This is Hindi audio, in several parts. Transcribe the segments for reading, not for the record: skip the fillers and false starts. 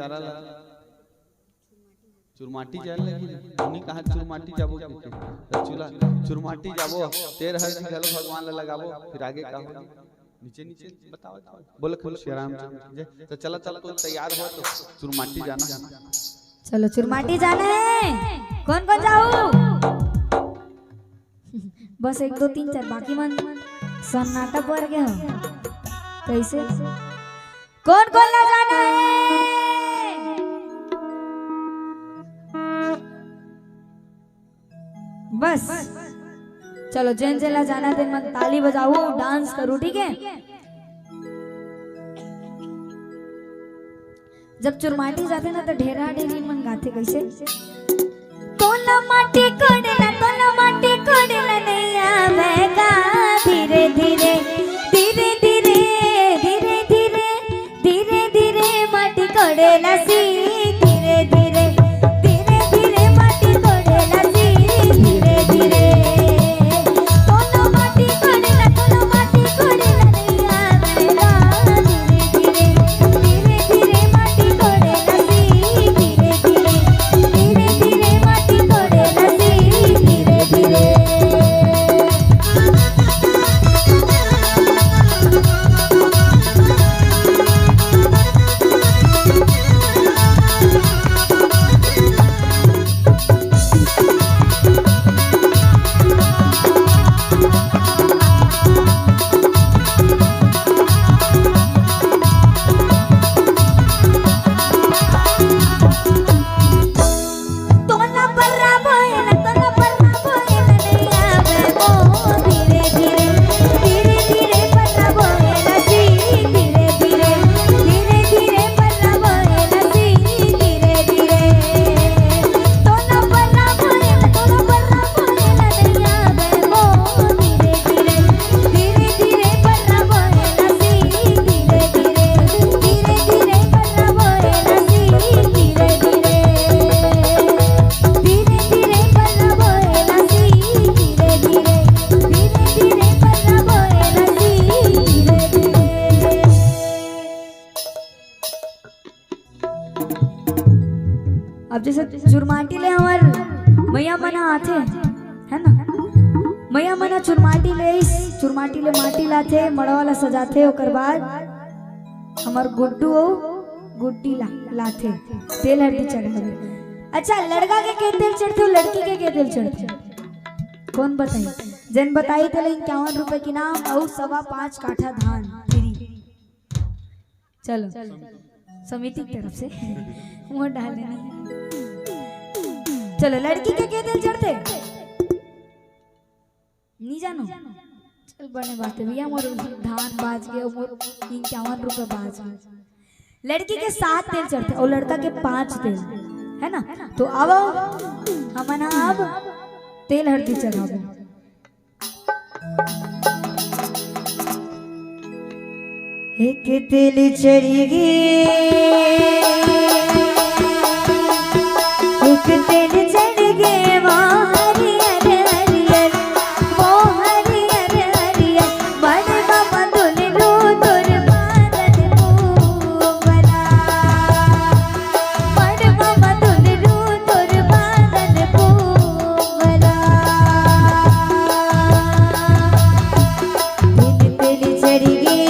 चारा ला चुरमाटी जाए लगी उन्हीं कहा चुरमाटी जाबो चूल्हा चुरमाटी जाबो तेर हर गलो भगवान ला लगाबो फिर आगे का हो नीचे नीचे बताओ बोले खुल श्री राम तो चला चल तो तैयार हो तो चुरमाटी जाना। चलो चुरमाटी जाना है। कौन कौन जाओ? बस 1 2 3 4 बाकी मन सन्नाटा पड़ गया। कैसे कौन कौन ना जाना है? बस चलो जैन चला जाना थे मन ताली बजाओ डांस करो ठीक है। जब चुरमाटी जाते ना तो ढेरा ढेरी मन गाते कैसे तोला माटी कोडेला नहीं आवेगा धीरे धीरे धीरे धीरे धीरे धीरे धीरे धीरे माटी कोडेला सी धीरे धीरे धीरे धीरे माटी कोडेला सी धीरे धीरे तोला माटी कोडेला नहीं आवेगा धीरे धीरे धीरे धीरे माटी कोडेला सी धीरे धीरे धीरे धीरे माटी कोडेला सी धीरे धीरे। अब जैसे चुरमाटी ले हमार मैया मना आते है ना मैया मना चुरमाटी ले माटी लाते मड़वाला सजाते ओकर बाद हमार गुड्डू गुड्डी लाते तेल हल्दी चढ़ावे। अच्छा लड़का के तेल चढ़ते हो लड़की के तेल चढ़ते कौन बताई? जन बताई तो 51 रुपए की नाम और 5.25 काठा धान फ्री। चलो समिति की तरफ से वोट डालने नहीं। चलो लड़की के तेल चढ़ते नहीं जानो चल बने बात है भैया मोर धान बाज गए मोर 51 रुपए बाज लड़की के 7 तेल चढ़ते और लड़का के 5 तेल है ना। तो अब हमना अब तेल हल्दी चढ़ाबो। एक तेल चढ़ी गे एक तेल चढ़ गे वो हरियर हरियर वो हरियर हरियर बड़वा मधुल रो तोर बादल पूवला बड़वा मधुल रो तोर बादल पूवला एक तेल चढ़ गे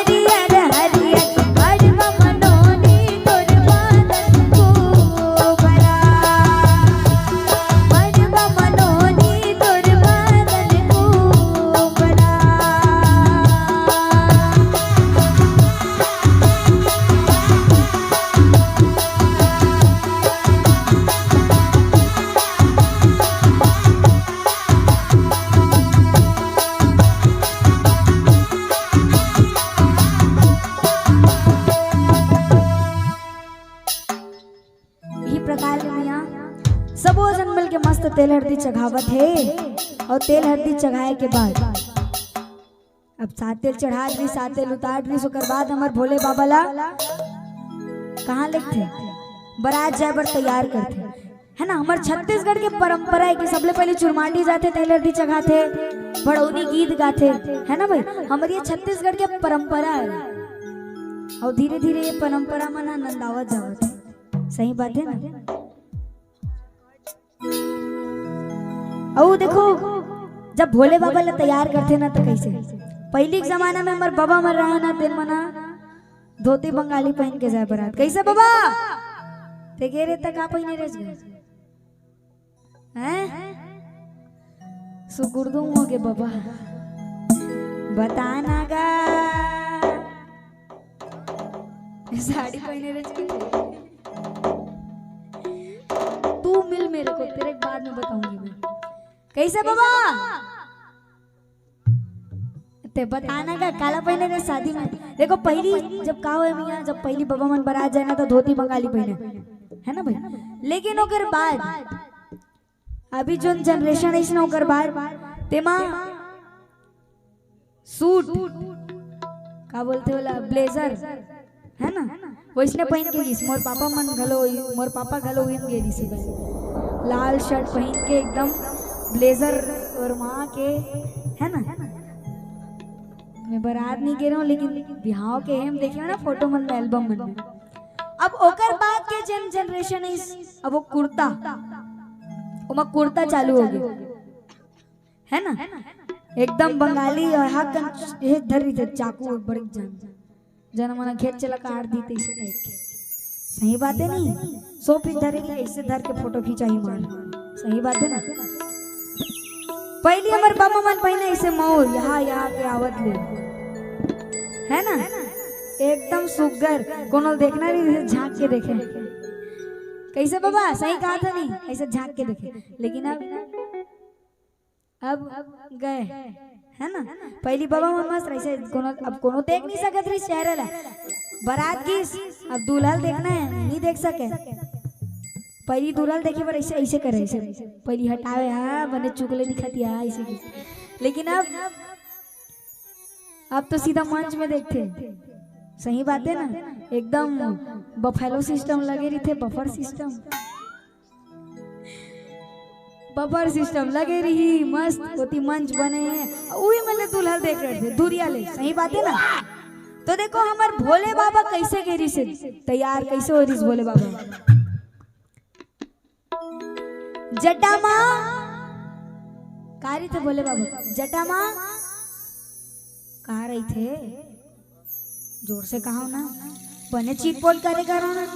हरियर प्रकार ले मिया सबो जन मिल के मस्त तेल हल्दी चढ़ावत है। और तेल हल्दी चढ़ाए के बाद अब सात तेल चढ़ा दी, सात तेल उतार दी, ओकर बाद हमार भोले बाबा ला कहाँ लेते बारात जाए बर तैयार करते है ना। हमार छत्तीसगढ़ के परंपरा है कि सबले पहले चुरमाटी जाते, तेल हल्दी चढ़ाते, बड़ौनी गीत गाते है ना भाई। हमारी ये छत्तीसगढ़ के परंपरा है और धीरे धीरे ये परंपरा में ना नंदावत जावत है। सही बात है ना। और देखो जब भोले बाबा ला तैयार करते ना तो कैसे पहले के जमाना में हमार बाबा मर रहा ना तेन मना धोती बंगाली पहन के जाए बारात। कैसे बाबा ते गेरे तक आप ही नहीं रह गए हैं सुगुर्दुम हो गए बाबा बताना गा साड़ी पहने रह गए। तू मिल मेरे को तेरे बाद में बताऊंगी मैं कैसे बाबा ते बताना का काला पहने रे शादी में। देखो पहली जब का हुए मियां जब पहली बाबा मन बारात जाए ना तो धोती बंगाली पहने है ना भाई। लेकिन ओकर बाद अभी जो जनरेशन है ना ओकर बाद तेमा सूट का बोलते वाला ब्लेजर है ना वैसने पहन के गीस। मोर पापा मन घलो मोर पापा घलो इन गेली सी लाल शर्ट पहन के एकदम ब्लेजर और माँ के है ना। मैं बारात नहीं कह रहा हूँ लेकिन बिहाव के हम देखिए ना फोटो मन में एल्बम मन में। अब ओकर बाद के जनरेशन है अब वो कुर्ता ओमा कुर्ता चालू हो गया है ना एकदम बंगाली और हाथ ये धर रही थे चाकू बड़ी जन मना घेर चला काट दी थे इसे टाइप के। सही बात है नहीं सो फिर धरेगी ऐसे धर के फोटो खिंचाई मार। सही बात है ना। पहली हमारे बाबा मन पहने ऐसे मोर यहाँ के आवत ले है ना एकदम सुगर कोनो देखना नहीं झांक के देखे कैसे बाबा सही कहा था नहीं ऐसे झांक के देखे। लेकिन अब गए है ना पहली बाबा मन मस्त ऐसे कोनो अब कोनो देख नहीं सकत रही चेहरे ला बारात की। अब दूल्हा देखना है नहीं देख सके पहली दूल्हा देखे पर ऐसे ऐसे करे ऐसे पहली हटावे हाँ बने चुगले दिखाती है ऐसे की। लेकिन अब तो सीधा मंच में देखते। सही बात है ना एकदम बफेलो सिस्टम लगे रही थे बफर सिस्टम लगे रही मस्त होती मंच बने हैं वही मैंने दूल्हा देख रहे थे दूरिया ले। सही बात है ना। तो देखो हमारे भोले बाबा कैसे गेरी से तैयार कैसे हो रही भोले बाबा जटा माँ कारी थे भोले बाबा जटा माँ कहा रही थे जोर से कहा ना बने चीटपोट करे करो ना।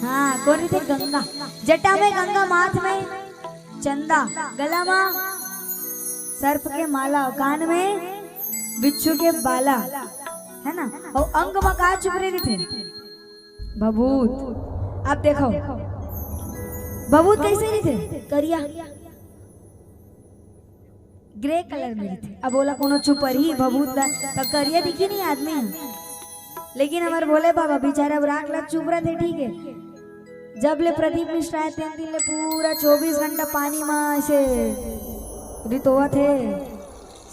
हाँ कौन रही थे गंगा जटा में गंगा माथ में चंदा गला में सर्प के माला कान में बिच्छू के बाला है ना। और अंग में कहा चुप रहे थे भभूत। अब देखो भभूत कैसे नहीं थे करिया ग्रे कलर में थे। अब बोला कोनो छुपर ही भभूत तो करिया दिखी नहीं आदमी। लेकिन हमारे भोले बाबा बेचारा राख ला चुप रहे थे ठीक है। जब ले प्रदीप मिश्रा है 3 दिन ले पूरा 24 घंटा पानी में ऐसे रितोवा थे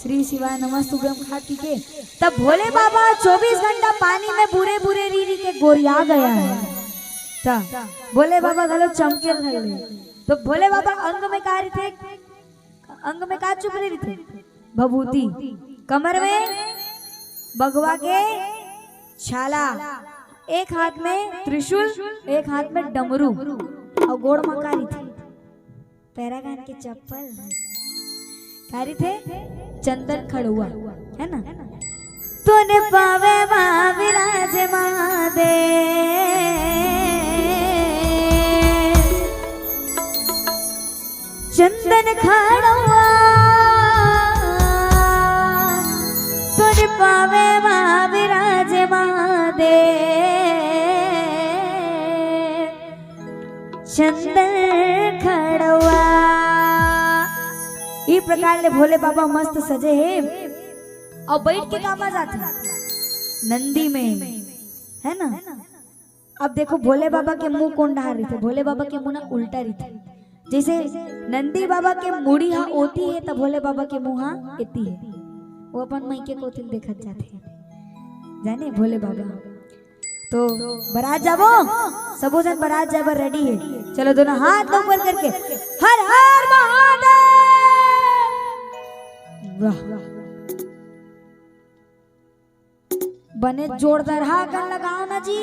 श्री शिवाय नमस्तुभ्यम खाती के। तब भोले बाबा 24 घंटा पानी में बुरे बुरे री के गोरिया गया है। भोले बाबा गलो चमके रहे। तो भोले बाबा अंग में का रहे थे अंग में का चुप रहे थे भभूति कमर में बगवा के छाला एक हाथ में त्रिशूल एक हाथ में डमरू और गोड़ में कारी थी पैरागान के चप्पल कारी थे चंदन खड़ुआ है ना। तूने पावे माँ विराज महादेव चंदन खड़ुआ तूने पावे माँ विराज महादेव चंदन खड़ुआ। इस प्रकार ले भोले बाबा मस्त सजे है और बैठ के काम जाते नंदी में है ना। अब देखो भोले बाबा के मुंह कौन डहा रही थे, भोले बाबा के मुंह ना उल्टा रही थे। जैसे नंदी बाबा के मुड़ी हाँ होती है तो भोले बाबा के मुंह हाँ एती है। वो अपन मई के कोथिल देखत जाते हैं जाने भोले बाबा। तो बारात जाबो, सबो जन बारात जाबो रेडी है। चलो दोनों हाथ ऊपर करके हर हर महादेव। वाह बने जोरदार हाथ लगाओ ना जी,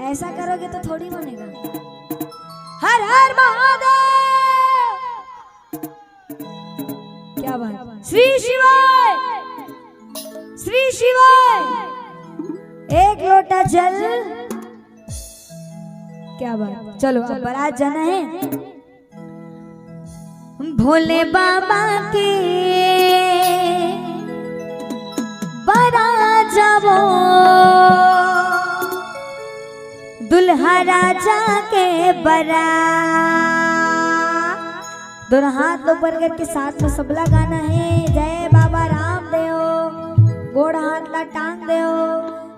ऐसा करोगे तो थोड़ी बनेगा। हर हर महादेव। क्या बात, श्री शिवाय श्री शिवाय। एक लोटा जल। क्या बात, चलो अब बारात जाना है। भोले बाबा के बारात जाबो, दुल्हा राजा के बारात। दोनों हाथ ऊपर करके साथ में सबला गाना है। जय बाबा रामदेव, गोड़ हाथ ला टांग देओ।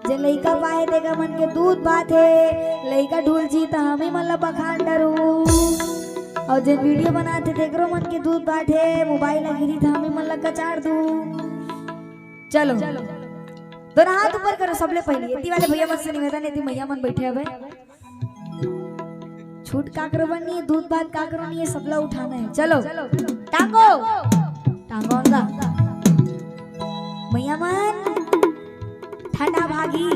जे लइका पाए देगा मन के दूध बात है, लइका ढूल जी तो हमें मतलब बखान डरू। और जे वीडियो बनाते देखरो मन के दूध बात है, मोबाइल गिरी तो हमें मतलब कचाड़ दू। चलो दोनों हाथ ऊपर करो सबले पहले। इतनी वाले भैया मन से निवेदन है, मैया मन बैठे अब छूट का करो बनी, दूध भात का करो नहीं, सबला उठाना है। चलो टांगो टांगो अंगा मैया मन ठंडा भागी।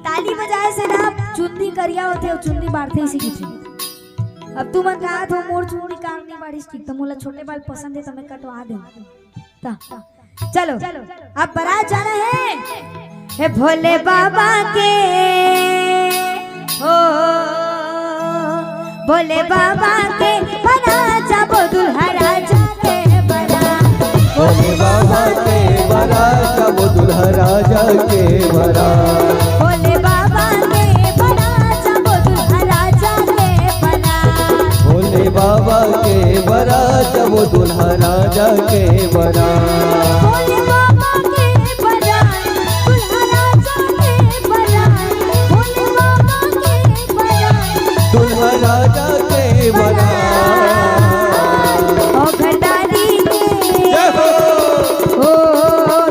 ताली बजाए से ना चुंदी करिया होते, चुंदी बांटते ही सीखी थी। अब तू मन कहा तो मोर चुंदी काटनी बारिश ठीक तो मोला छोटे बाल पसंद है तो मैं कटवा दे। चलो अब बारात जाना है भोले बाबा के। ओ भोले बाबा के बारात जाबो, दुल्हा राजा के बारात। भोले बाबा के बारात जाबो, दुल्हा राजा के बारात। भोले बाबा के बारात जाबो, दुल्हा राजा के बारात। भोले बाबा के बारात जाबो, दुल्हा राजा के बारात। भोले बाबा के बारात, दुल्हा राजा के बारात। भोले बाबा के बारात, दुल्हा राजा के बारात। ओ घटारी के जय हो। ओ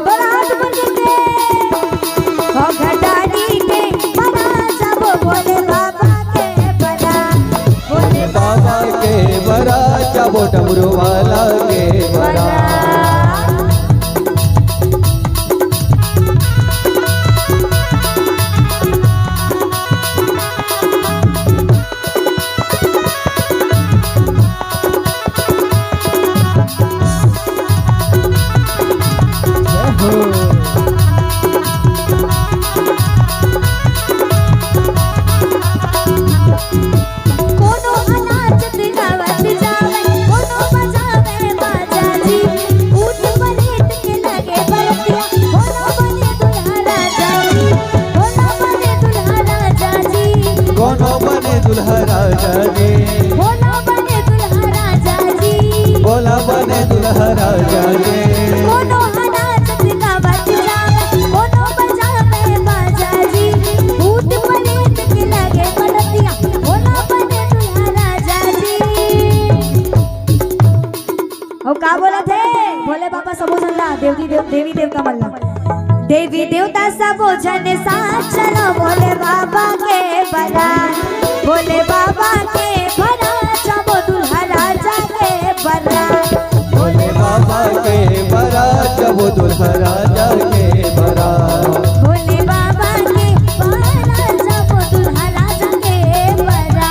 दोनों हाथ ऊपर करके। ओ घटारी के बारात जाबो, भोले बाबा के बारात। भोले बाबा के बारात जाबो, डमरू वाला के बारात। कोनो अनाज दिखावत जावे, कोनो बजावे बाजा जी। ऊट पलेट के लगे बरतिया, कोनो बने दुल्हा राजा जी। कोनो बने दुल्हा राजा जी। कोनो बने दुल्हा राजा जी। कोनो बने दुल्हा राजा जी। बोला बने दुल्हा राजा जी। कोनो अनाज दिखावत जावे, कोनो बजावे बाजा जी। ऊट पलेट के लगे बरतिया, कोनो बने दुल्हा राजा जी। और का बोला थे भोले बाबा सबो जन ला, देवी देवता मल्ला। देवी देवता सबो जन साथ चलो, भोले बाबा के बारात। भोले बाबा के बारात जाबो, दुल्हा राजा के बारात। भोले बाबा के बारात जाबो, दुल्हा राजा के बारात। भोले बाबा के बारात जाबो, दुल्हा राजा के बारात।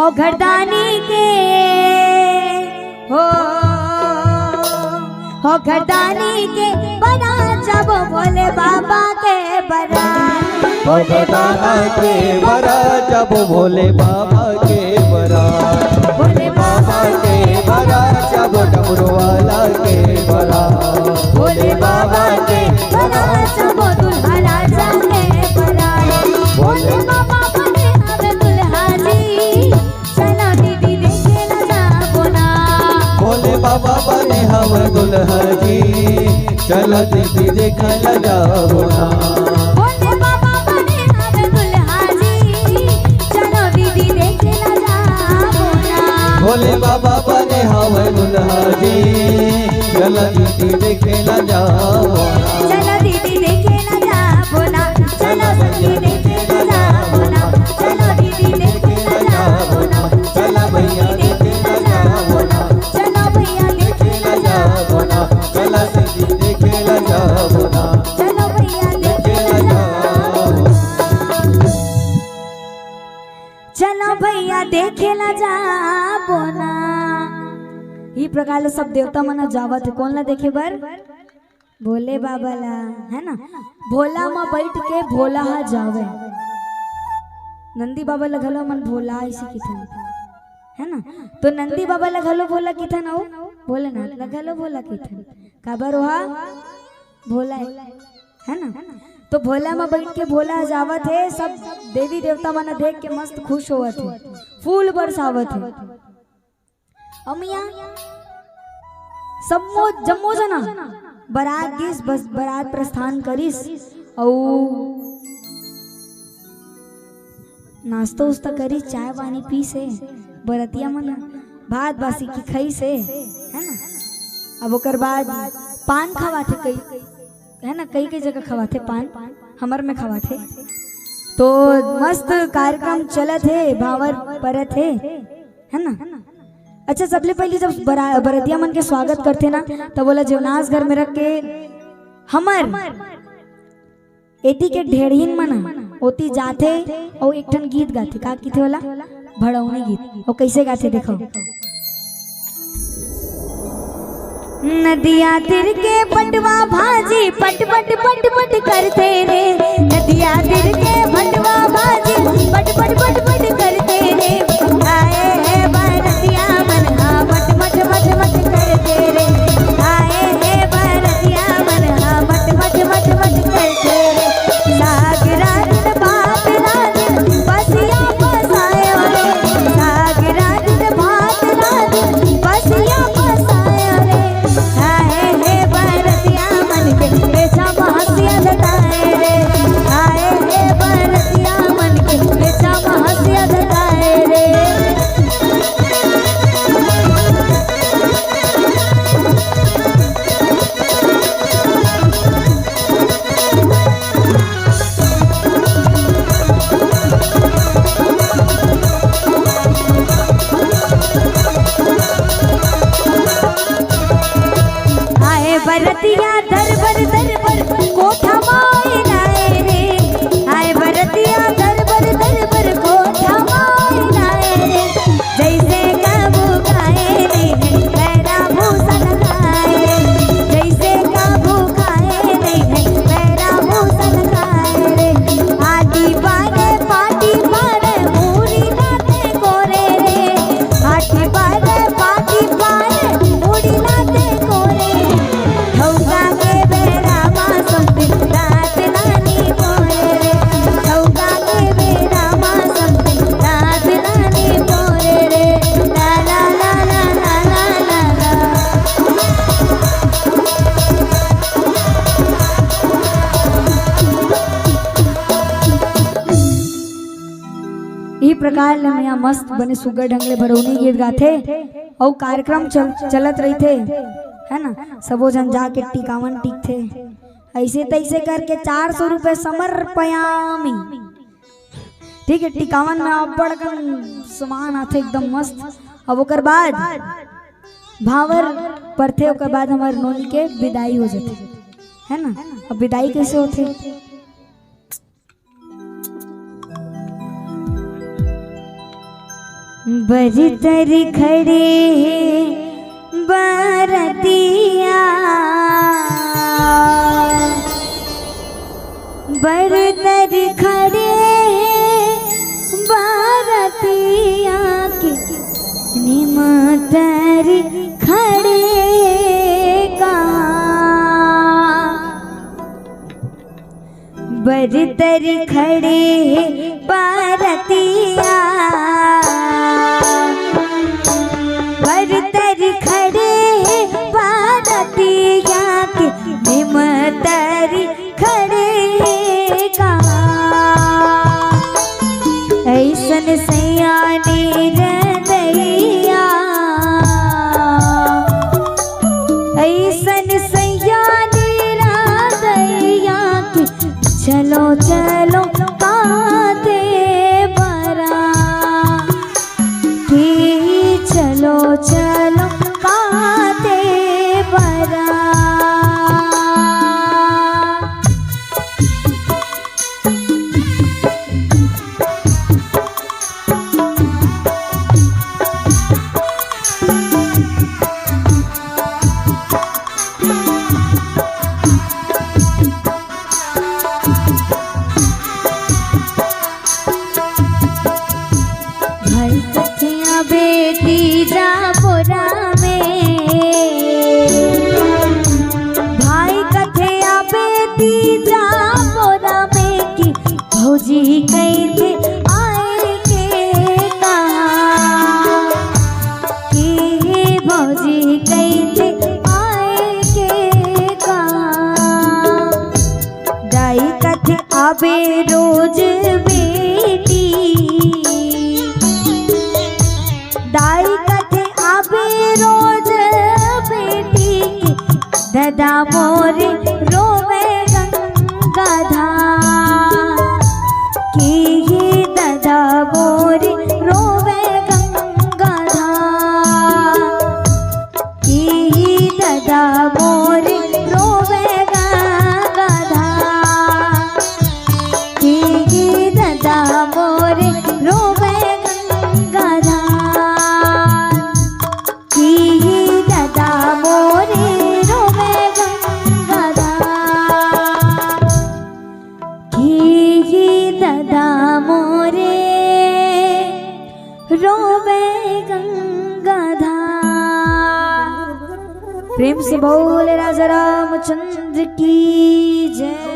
हो घरदानी के हो घरदानी के बना जब भोले बाबा के बरा हो घटाना के बरा जब भोले बाबा के बरा भोले बाबा के बरा जब डमरू वाला के बरा भोले बाबा के बना जब दुल्हा राजा के बरा भोले बाबा बने अब दुल्हा जी चलो दीदी देखे ना जाबो ना भोले बाबा बने हम दुल्हा जी चलो दीदी देखल जाओ ना भोले बाबा बने अब दुल्हा जी चलो दीदी देखे ना जाबो ना भोले बाबा बने हम दुल्हा जी चलो दीदी देखल जाओ ना चलो दीदी देखे ना जाबो ना चलो सखी देखे ना जाबो ना चलो दीदी देखे ना जाबो ना चलो भैया देखे ना जाबो ना चलो भैया देखे ना जाबो ना चलो दीदी देखल जाओ ना चलो भैया देखे ना जाबो चलो भैया देखे ना जाबो ना। ई प्रकार सब देवता मना जावत है कौन ला देखे बर भोले बाबा ला है ना भोला में बैठ के भोला हा जावे नंदी बाबा ला घलो मन भोला ऐसी किथन है ना तो नंदी बाबा ला घलो भोला किथन हो भोलेनाथ ला घलो भोला किथन काबर वहा भोला है ना तो भोला में बैठ के भोला जावत है सब देवी देवता मना देख के मस्त खुश होवत है फूल बरसावत है अमिया सबो जम्मो जना बारात गिस बस बारात प्रस्थान करिस औ नाश्ता उस्ता करी चाय पानी पी से बरतिया मन भात बासी की खई से है ना अब ओकर बाद पान खवाथे कई है ना कई जगह खवाथे पान हमर में खवाथे तो मस्त कार्यक्रम चलत है भावर परत है ना। अच्छा सबले पहले जब बरतिया मन के स्वागत करते ना तो बोला जीवनाश घर में रख के हमर एती के ढेड़ीन मना ओती जाते और एक ठन गीत गाते का गीत वाला भड़ौनी गीत और कैसे गाते देखो नदिया तिर के पटवा भाजी पट पट पट पट करते रे नदिया तिर के पटवा भाजी पट पट पट पट करते रे आए है बरतिया मन हा मट मट मट मट करते रे आए है बरतिया मन हा मट मट मट मट करते रे साग रात भात रात बसिया बसायो रे साग रात भात रात बसिया बसायो रे आए हे बरतिया मन के बेचा महसिया लगाए रे आए हे बरतिया मन के बेचा महसिया लगाए रे। आए बरतिया दरबर दरबर कोठा माए लाए रे आए बरतिया दरबर दरबर कोठा माए लाए रे जैसे काबू खाए नहीं पैरा भूषण खाए जैसे काबू खाए नहीं पैरा भूषण खाए रे आटी पारे पाटी पारे मूरी नाते कोरे रे आटी पारे पाटी पारे मूरी नाते कोरे धौका के बेरा मा संते रात नानी पोरे रे धौका के बेरा मा संते रात नानी पोरे रे ला ला ला ला ला ला ला ई प्रकार ले मैं मस्त बने सुगर ढंगले भरौनी गीत गाथे और कार्यक्रम चलत रही थे है ना सबो जन जाके टिकावन टिक थे ऐसे तैसे करके 400 रुपए समर्पयामी ठीक है टिकावन में अब्बड़ सामान आथे एकदम मस्त अब ओकर बाद भावर परथे ओकर बाद हमार नोनी के विदाई हो जाते है ना। अब विदाई कैसे होते बरतर खड़े बरतिया बरतर खड़े बरतिया के निमतर खड़े का बरतर खड़े बरतिया बरतर खड़े बरतिया के निमतर खड़े का ऐसन सयानी रदैया ऐसन सयानी रदैया के चलो चलो काते बरा कि चलो चलो काते बरा बेटी जा बोरा में भाई कथया बेटी जा बोरा में कि भौजी कैसे आए के कहा कि भौजी कैसे आए के कहा दाई कथे आबे रोज बेटी दाई कथे आबे रोज बेटी दादा मोरे रोवे गंगाधार कि ये दादा मोरे रोवे गंगाधार कि दादा मोरे रोवे गंगाधार कि दादा मोरे रोवे गंगाधार कि दादा मोरे रोवे गंगाधार कि दादा मोरे रोवे गंगाधार। प्रेम से बोले राजा रामचंद्र की जय।